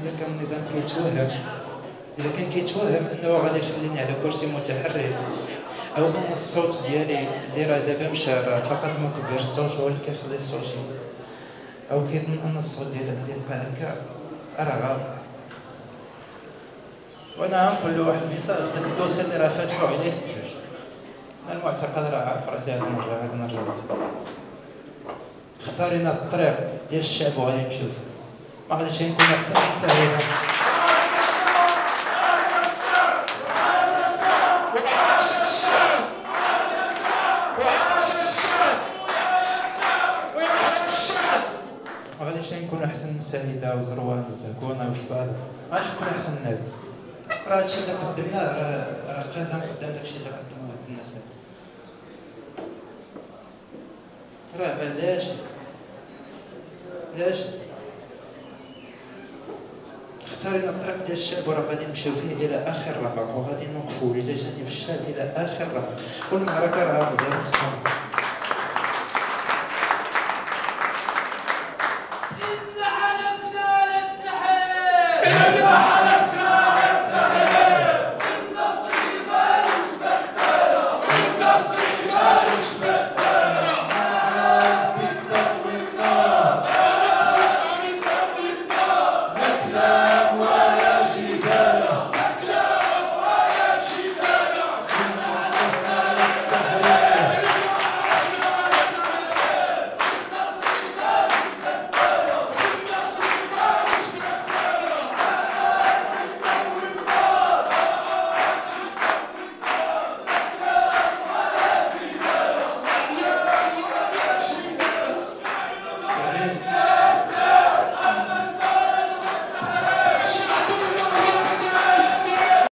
اذا كان النظام كيتوهم، اذا كان كيتوهم انه غادي يخليني على كرسي متحرك، او ان الصوت ديالي اللي راه دابا مشى راه فقط مكبر الصوت هو اللي كيخلي الصوت يجي، او كيظن ان الصوت ديالك اللي يبقى هكا راه غلط. وانا غنقول له واحد المثال، داك الدوسي اللي راه فاتحو عليه سدوش، انا المعتقد راه عارف راسي هاد المره اختارينا الطريق ديال الشعب وغادي نمشيو فيه، ما غاديش نكون احسن من سهيله. ما غاديش نكون احسن من سهيله وزروان وتكونه وشباب، ما غاديش نكون احسن من هذا. راه هادشي اللي قدمناه راه قازم قدام داكشي اللي قدموه هاد الناس هادو. راه علاش اختارنا الطريق ديال الشعب وراه غادي نمشيو فيه الى اخر رمق، وغادي نوقفوا الى جانب الشعب الى اخر رمق، والمعركه راه غادي